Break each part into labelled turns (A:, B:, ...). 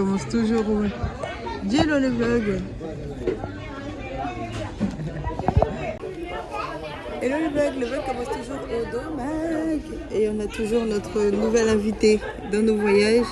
A: Commence toujours au... Dis-le le vlog. Hello le vlog commence toujours au dommage. Et on a toujours notre nouvel invité dans nos voyages.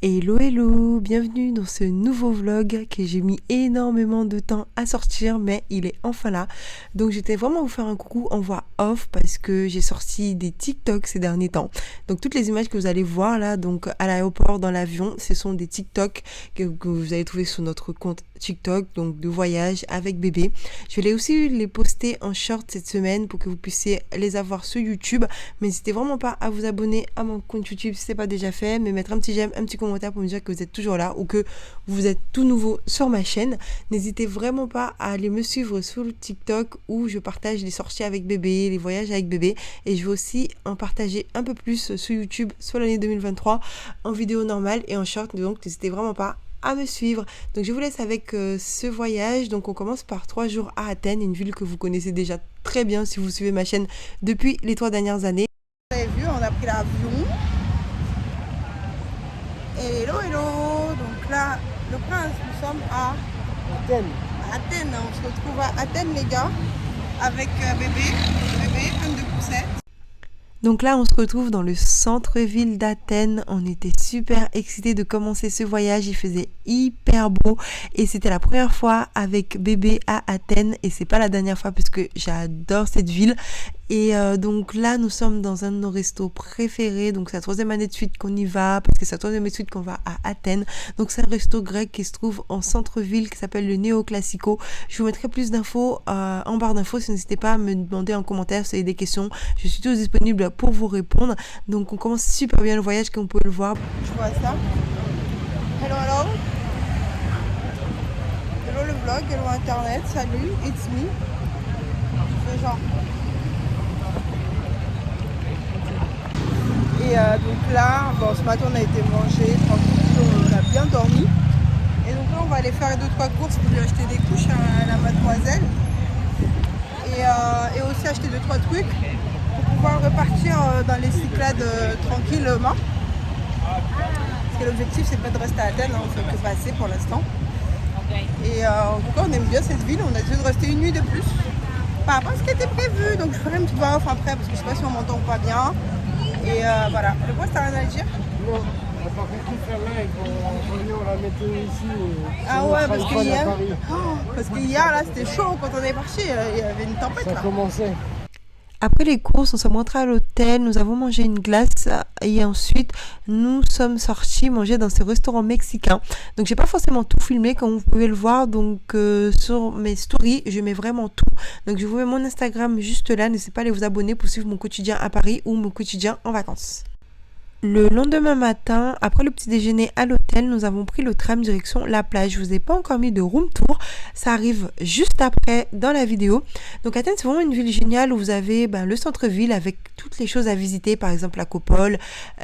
B: Hello hello, bienvenue dans ce nouveau vlog que j'ai mis énormément de temps à sortir, mais il est enfin là. Donc j'étais vraiment à vous faire un coucou en voix off parce que j'ai sorti des TikTok ces derniers temps. Donc toutes les images que vous allez voir là, donc à l'aéroport, dans l'avion, ce sont des TikTok que vous allez trouver sur notre compte TikTok, donc de voyage avec bébé. Je vais aussi les poster en short cette semaine pour que vous puissiez les avoir sur YouTube. Mais n'hésitez vraiment pas à vous abonner à mon compte YouTube si ce n'est pas déjà fait, mais mettre un petit j'aime, un petit commentaire pour me dire que vous êtes toujours là ou que vous êtes tout nouveau sur ma chaîne. N'hésitez vraiment pas à aller me suivre sur le TikTok où je partage les sorties avec bébé, les voyages avec bébé, et je vais aussi en partager un peu plus sur YouTube sur l'année 2023 en vidéo normale et en short. Donc n'hésitez vraiment pas à me suivre. Donc je vous laisse avec ce voyage. Donc on commence par 3 jours à Athènes, une ville que vous connaissez déjà très bien si vous suivez ma chaîne depuis les 3 dernières années.
A: Vous avez vu, on a pris l'avion. Hello hello. Donc là, le prince, nous sommes à Athènes. On se retrouve à Athènes les gars, avec bébé, plein de poussettes.
B: Donc là, on se retrouve dans le centre-ville d'Athènes. On était super excités de commencer ce voyage. Il faisait hyper beau et c'était la première fois avec bébé à Athènes et c'est pas la dernière fois parce que j'adore cette ville. Et donc là, nous sommes dans un de nos restos préférés. Donc c'est la 3e année de suite qu'on y va parce que c'est la 3e année de suite qu'on va à Athènes. Donc c'est un resto grec qui se trouve en centre-ville qui s'appelle le Neo Classico. Je vous mettrai plus d'infos en barre d'infos. Si n'hésitez pas à me demander en commentaire si vous avez des questions. Je suis toujours disponible pour vous répondre. Donc on commence super bien le voyage comme vous pouvez le voir.
A: Je vois ça. Hello hello. Hello le vlog, hello internet, salut, it's me. Je fais genre. Et donc là, bon, ce matin on a été manger, tranquille, on a bien dormi. Et donc là on va aller faire 2-3 courses pour lui acheter des couches à la mademoiselle. Et aussi acheter 2-3 trucs pour pouvoir repartir dans les Cyclades tranquillement. Parce que l'objectif c'est pas de rester à Athènes, on fait que passer pour l'instant. Et en tout cas on aime bien cette ville, on a décidé de rester une nuit de plus. Par rapport à ce qui était prévu, donc je ferai une petite voix off après parce que je sais pas si on m'entend ou pas bien. Et voilà, le bois, t'as rien à dire?
C: Non, par contre, celle-là, ils vont la mettre ici.
A: Ah ouais, parce qu'hier, là, c'était chaud quand on est parti, il y avait une tempête là.
C: Ça commençait.
B: Après les courses, on s'est rentrés à l'hôtel, nous avons mangé une glace et ensuite nous sommes sortis manger dans ce restaurant mexicain. Donc j'ai pas forcément tout filmé comme vous pouvez le voir, donc sur mes stories je mets vraiment tout. Donc je vous mets mon Instagram juste là, n'hésitez pas à aller vous abonner pour suivre mon quotidien à Paris ou mon quotidien en vacances. Le lendemain matin, après le petit déjeuner à l'hôtel, nous avons pris le tram direction la plage. Je vous ai pas encore mis de room tour, ça arrive juste après dans la vidéo. Donc Athènes, c'est vraiment une ville géniale où vous avez le centre-ville avec toutes les choses à visiter, par exemple l'Acropole,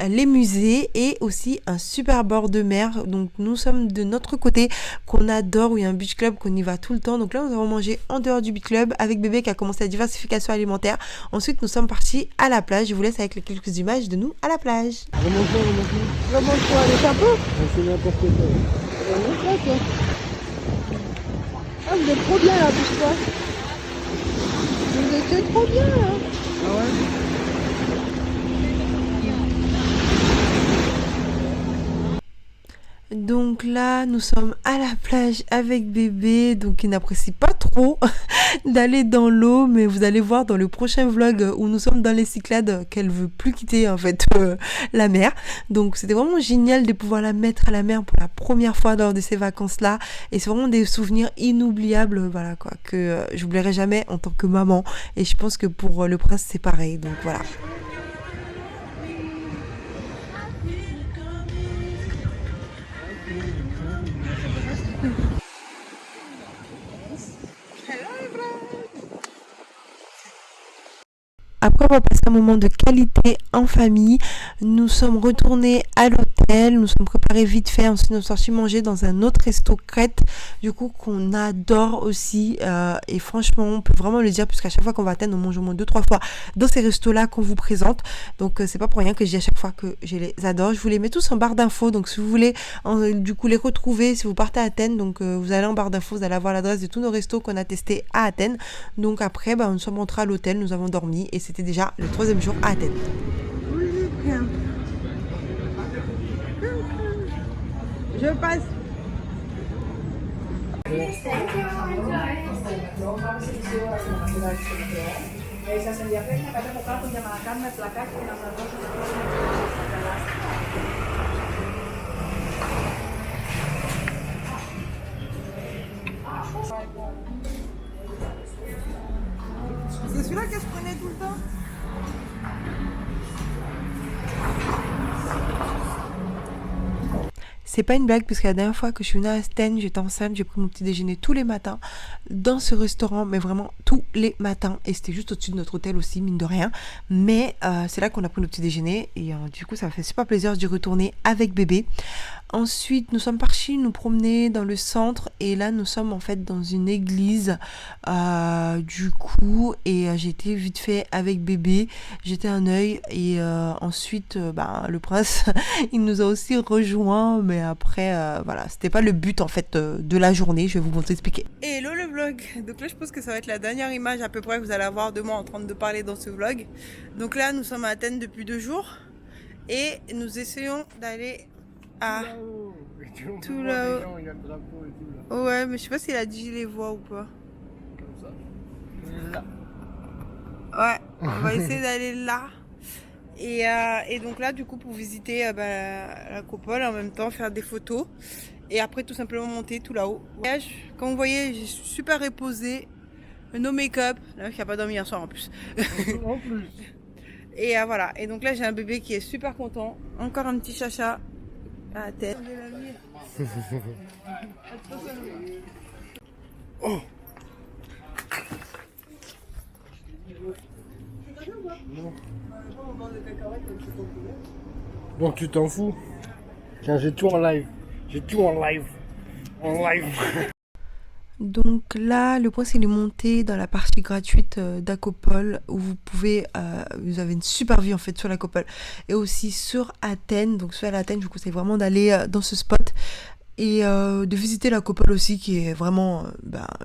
B: les musées et aussi un super bord de mer. Donc nous sommes de notre côté qu'on adore, où il y a un beach club qu'on y va tout le temps. Donc là, nous avons mangé en dehors du beach club avec bébé qui a commencé la diversification alimentaire. Ensuite, nous sommes partis à la plage. Je vous laisse avec les quelques images de nous à la plage.
A: Remonte-toi avec un peu.
C: C'est n'importe quoi.
A: Remonte-toi, toi. Ah, vous êtes trop bien là, bouge-toi. Vous êtes trop bien là.
C: Ah ouais?
B: Donc là, nous sommes à la plage avec bébé, donc il n'apprécie pas trop d'aller dans l'eau, mais vous allez voir dans le prochain vlog où nous sommes dans les Cyclades qu'elle veut plus quitter en fait la mer. Donc c'était vraiment génial de pouvoir la mettre à la mer pour la première fois lors de ces vacances-là, et c'est vraiment des souvenirs inoubliables, voilà quoi, que j'oublierai jamais en tant que maman, et je pense que pour le prince c'est pareil, donc voilà. Après avoir passé un moment de qualité en famille, nous sommes retournés à l'hôtel, nous sommes préparés vite fait, ensuite nous sommes sortis manger dans un autre resto Crète, du coup qu'on adore aussi, et franchement on peut vraiment le dire puisqu'à chaque fois qu'on va à Athènes on mange au moins 2-3 fois dans ces restos là qu'on vous présente, donc c'est pas pour rien que je dis à chaque fois que je les adore. Je vous les mets tous en barre d'infos, donc si vous voulez du coup les retrouver si vous partez à Athènes, donc vous allez en barre d'infos, vous allez avoir l'adresse de tous nos restos qu'on a testés à Athènes. Donc après nous sommes rentrés à l'hôtel, nous avons dormi et c'était déjà le 3e jour à Athènes.
A: Je passe. C'est celui-là que je prenais tout le temps.
B: C'est pas une blague puisque la dernière fois que je suis venue à Athènes, j'étais enceinte, j'ai pris mon petit déjeuner tous les matins dans ce restaurant, mais vraiment tous les matins, et c'était juste au-dessus de notre hôtel aussi, mine de rien, mais c'est là qu'on a pris notre petit déjeuner et du coup ça m'a fait super plaisir d'y retourner avec bébé. Ensuite nous sommes partis nous promener dans le centre et là nous sommes en fait dans une église du coup, et j'ai été vite fait avec bébé, j'étais un œil et ensuite le prince il nous a aussi rejoint, mais après voilà, c'était pas le but en fait de la journée, je vais vous expliquer.
A: Hello le vlog, donc là je pense que ça va être la dernière image à peu près que vous allez avoir de moi en train de parler dans ce vlog. Donc là nous sommes à Athènes depuis 2 jours et nous essayons d'aller à tout là-haut.
C: Il y a le drapeau et tout là.
A: Ouais, mais je sais pas s'il a dit les voix ou pas.
C: Comme ça. Là.
A: Ouais, on va essayer d'aller là. Et donc là du coup pour visiter l'acropole, en même temps faire des photos et après tout simplement monter tout là-haut. Comme vous voyez, je suis super reposée, no make-up, la meuf qui a pas dormi hier soir en plus.
C: En plus.
A: Et voilà, et donc là j'ai un bébé qui est super content, encore un petit chacha à la tête.
C: Oh. Bon, tu t'en fous. Tiens, j'ai tout en live. J'ai tout en live. En live.
B: Donc là, le point c'est les montées dans la partie gratuite d'Acropole où vous pouvez, vous avez une super vue en fait sur l'Acropole et aussi sur Athènes. Donc sur Athènes, je vous conseille vraiment d'aller dans ce spot et de visiter l'Acropole aussi qui est vraiment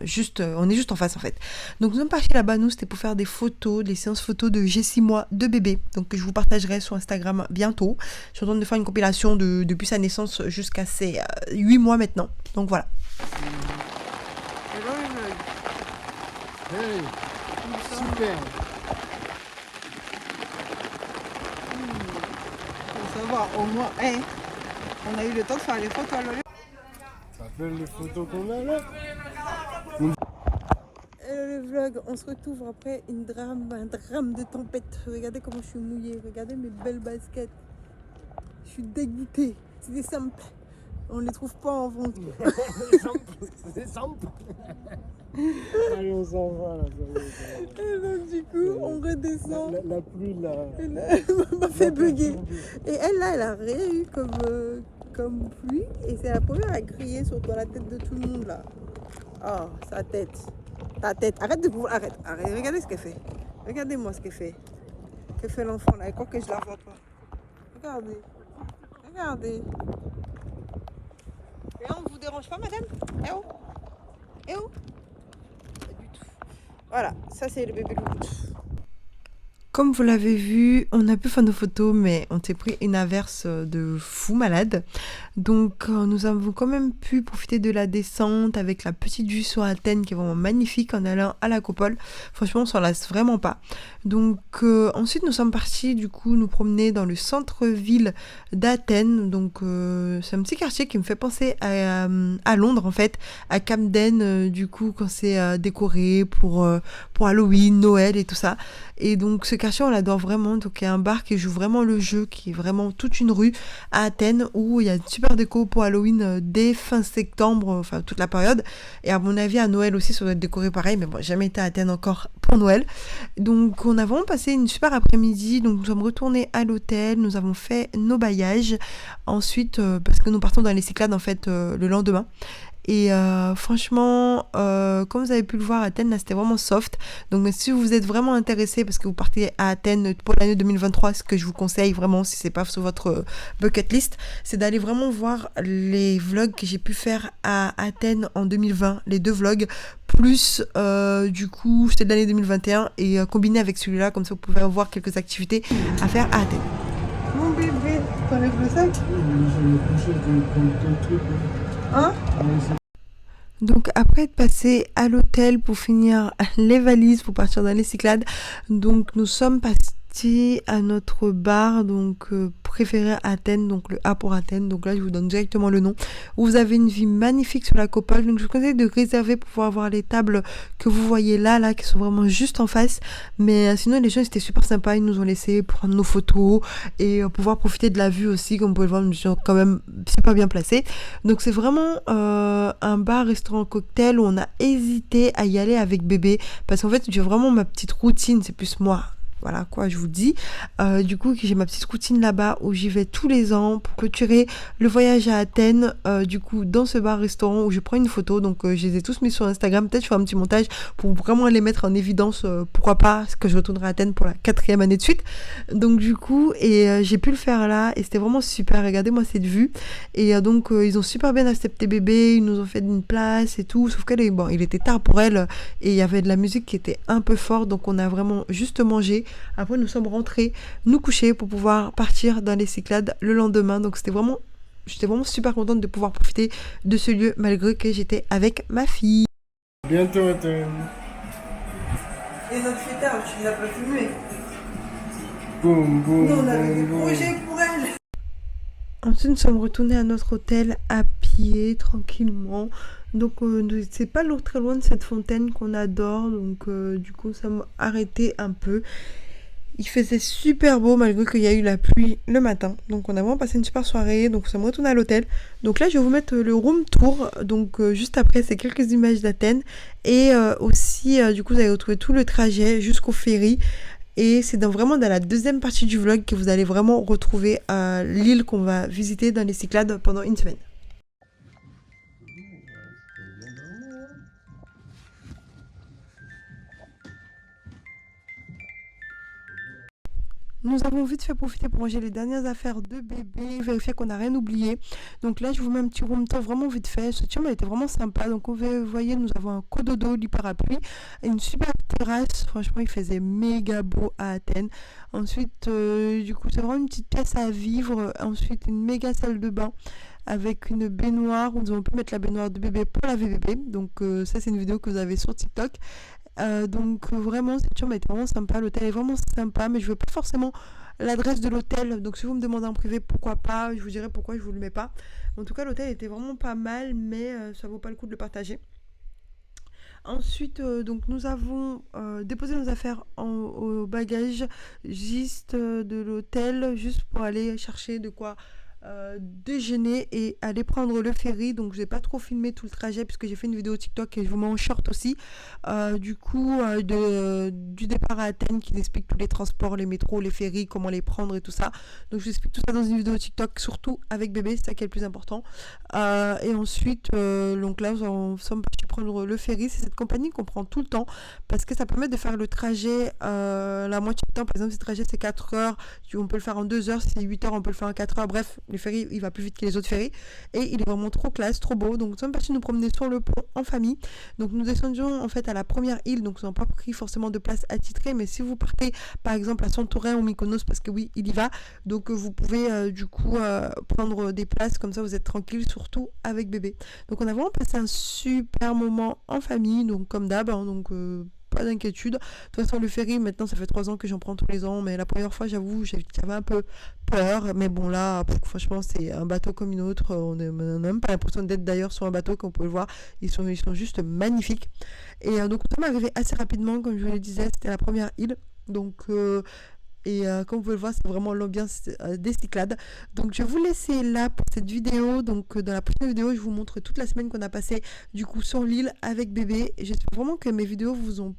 B: juste, on est juste en face en fait. Donc nous sommes partis là-bas, nous c'était pour faire des photos, des séances photos de j'ai 6 mois de bébé, donc que je vous partagerai sur Instagram bientôt. Je suis en train de faire une compilation depuis sa naissance jusqu'à ses 8 mois maintenant, donc voilà.
C: Hey, super.
A: Ça va, au moins, on a eu le temps de faire les photos.
C: Ça fait les photos qu'on a là.
A: Le vlog, on se retrouve après un drame de tempête. Regardez comment je suis mouillée, regardez mes belles baskets. Je suis dégoûtée, c'est des simples. On les trouve pas en vente.
C: C'est simple. Allez, on s'en va là.
A: Et donc du coup, on redescend.
C: La pluie là.
A: Elle m'a fait bugger. Et elle là, elle a rien eu comme pluie. Et c'est la première à crier sur la tête de tout le monde là. Oh, sa tête. Ta tête. Arrête de bouger. Arrête. Regardez ce qu'elle fait. Regardez-moi ce qu'elle fait. Que fait l'enfant là. Elle croit que je la vois pas. Regardez. Regardez. Et on ne vous dérange pas, madame? Eh oh? Eh oh? Pas du tout. Voilà, ça c'est le bébé loup.
B: Comme vous l'avez vu, on a pu faire nos photos, mais on s'est pris une averse de fou malade. Donc nous avons quand même pu profiter de la descente avec la petite vue sur Athènes qui est vraiment magnifique en allant à l'Acropole. Franchement, on s'en lasse vraiment pas. Donc ensuite, nous sommes partis du coup nous promener dans le centre-ville d'Athènes. Donc c'est un petit quartier qui me fait penser à Londres en fait, à Camden du coup quand c'est décoré pour Halloween, Noël et tout ça. Et donc ce quartier quartier, on l'adore vraiment. Donc il y a un bar qui joue vraiment le jeu, qui est vraiment toute une rue à Athènes où il y a une super déco pour Halloween dès fin septembre, enfin toute la période. Et à mon avis, à Noël aussi, ça doit être décoré pareil. Mais bon, j'ai jamais été à Athènes encore pour Noël. Donc on a vraiment passé une super après-midi. Donc nous sommes retournés à l'hôtel, nous avons fait nos bagages. Ensuite, parce que nous partons dans les Cyclades en fait le lendemain. Et franchement, comme vous avez pu le voir, Athènes, là, c'était vraiment soft. Donc, si vous êtes vraiment intéressé, parce que vous partez à Athènes pour l'année 2023, ce que je vous conseille vraiment, si c'est pas sur votre bucket list, c'est d'aller vraiment voir les vlogs que j'ai pu faire à Athènes en 2020, les 2 vlogs, plus du coup, c'était de l'année 2021, et combiné avec celui-là, comme ça vous pouvez voir quelques activités à faire à Athènes. Mon bébé, t'enlèves le sac ? Hein ? Donc après être passé à l'hôtel pour finir les valises pour partir dans les Cyclades, donc nous sommes partis à notre bar donc préféré à Athènes, donc le A pour Athènes. Donc là je vous donne directement le nom, où vous avez une vue magnifique sur la Copole. Donc je vous conseille de réserver pour pouvoir voir les tables que vous voyez là qui sont vraiment juste en face. Mais sinon les gens étaient super sympas, ils nous ont laissé prendre nos photos et pouvoir profiter de la vue aussi. Comme vous pouvez le voir, nous sommes quand même super bien placés. Donc c'est vraiment un bar restaurant cocktail où on a hésité à y aller avec bébé, parce qu'en fait j'ai vraiment ma petite routine, c'est plus moi. Voilà quoi, je vous dis. Du coup, j'ai ma petite routine là-bas où j'y vais tous les ans pour clôturer le voyage à Athènes. Du coup, dans ce bar-restaurant où je prends une photo. Donc, je les ai tous mis sur Instagram. Peut-être je ferai un petit montage pour vraiment les mettre en évidence. Pourquoi pas, parce que je retournerai à Athènes pour la 4e année de suite. Donc, du coup, j'ai pu le faire là. Et c'était vraiment super. Regardez-moi cette vue. Et donc, ils ont super bien accepté bébé. Ils nous ont fait une place et tout. Sauf qu'elle il était tard pour elle. Et il y avait de la musique qui était un peu forte. Donc, on a vraiment juste mangé. Après, nous sommes rentrés, nous coucher pour pouvoir partir dans les Cyclades le lendemain. Donc, j'étais vraiment super contente de pouvoir profiter de ce lieu malgré que j'étais avec ma fille.
C: Bientôt, Athènes.
A: Et notre fêtard, tu les as pas filmés.
C: Boum, boum,
A: Nous, on avait des
C: boum, boum.
A: projets pour elle.
B: Ensuite, nous sommes retournés à notre hôtel à pied, tranquillement. Donc, c'est pas très loin de cette fontaine qu'on adore. Donc, du coup, nous sommes arrêtés un peu. Il faisait super beau malgré qu'il y a eu la pluie le matin. Donc, on a vraiment passé une super soirée. Donc, nous sommes retournés à l'hôtel. Donc là, je vais vous mettre le room tour. Donc, juste après, c'est quelques images d'Athènes. Et aussi, du coup, vous allez retrouver tout le trajet jusqu'au ferry. Et c'est vraiment dans la 2e partie du vlog que vous allez vraiment retrouver l'île qu'on va visiter dans les Cyclades pendant une semaine. Nous avons vite fait profiter pour ranger les dernières affaires de bébé, vérifier qu'on n'a rien oublié. Donc là, je vous mets un petit room tour vraiment vite fait. Ce chambre était vraiment sympa. Donc vous voyez, nous avons un cododo, lit parapluie, et une super terrasse. Franchement, il faisait méga beau à Athènes. Ensuite, du coup, c'est vraiment une petite pièce à vivre. Ensuite, une méga salle de bain avec une baignoire où nous avons pu mettre la baignoire de bébé pour laver bébé. Donc ça, c'est une vidéo que vous avez sur TikTok. Donc vraiment cette chambre était vraiment sympa, l'hôtel est vraiment sympa, mais je veux pas forcément l'adresse de l'hôtel, donc si vous me demandez en privé pourquoi pas, je vous dirai pourquoi je vous le mets pas. En tout cas l'hôtel était vraiment pas mal, mais ça vaut pas le coup de le partager. Ensuite, donc nous avons déposé nos affaires au bagage juste de l'hôtel, juste pour aller chercher de quoi déjeuner et aller prendre le ferry. Donc je n'ai pas trop filmé tout le trajet puisque j'ai fait une vidéo TikTok et je vous mets en short aussi du coup du départ à Athènes qui explique tous les transports, les métros, les ferries, comment les prendre et tout ça. Donc je vous explique tout ça dans une vidéo TikTok, surtout avec bébé, c'est ça qui est le plus important. Et ensuite donc là nous sommes partis prendre le ferry. C'est cette compagnie qu'on prend tout le temps parce que ça permet de faire le trajet la moitié du temps. Par exemple si le trajet c'est 4 heures, on peut le faire en 2 heures, si c'est 8 heures on peut le faire en 4 heures. Bref, le ferry il va plus vite que les autres ferries et il est vraiment trop classe, trop beau. Donc nous sommes partis nous promener sur le pont en famille. Donc nous descendions en fait à la première île, donc nous n'avons pas pris forcément de place attitrée, mais si vous partez par exemple à Santorin ou Mykonos, parce que oui il y va, donc vous pouvez du coup prendre des places comme ça, vous êtes tranquille, surtout avec bébé. Donc on a vraiment passé un super moment en famille, donc comme d'hab, hein, donc pas d'inquiétude. De toute façon, le ferry, maintenant, ça fait 3 ans que j'en prends tous les ans, mais la première fois, j'avoue, j'avais un peu peur, mais bon, là, franchement, c'est un bateau comme une autre. On n'a même pas l'impression d'être d'ailleurs sur un bateau, comme vous pouvez le voir. Ils sont juste magnifiques. Et donc, on est arrivé assez rapidement, comme je vous le disais, c'était la première île. Donc comme vous pouvez le voir, c'est vraiment l'ambiance des Cyclades. Donc je vais vous laisser là pour cette vidéo. Donc dans la prochaine vidéo, je vous montre toute la semaine qu'on a passé du coup sur l'île avec bébé. J'espère vraiment que mes vidéos vous ont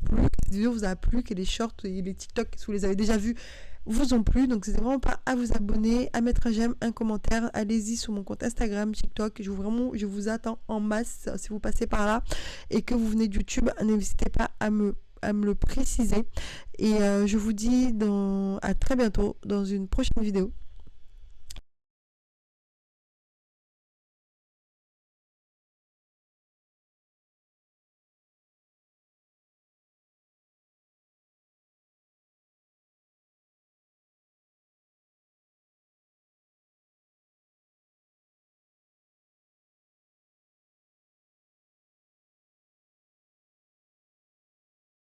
B: plu, que cette vidéo vous a plu, que les shorts et les TikTok, si vous les avez déjà vus, vous ont plu. Donc n'hésitez vraiment pas à vous abonner, à mettre un j'aime, un commentaire. Allez-y sur mon compte Instagram, TikTok. Je vous attends en masse si vous passez par là et que vous venez de YouTube. N'hésitez pas à me le préciser. Et je vous dis à très bientôt dans une prochaine vidéo.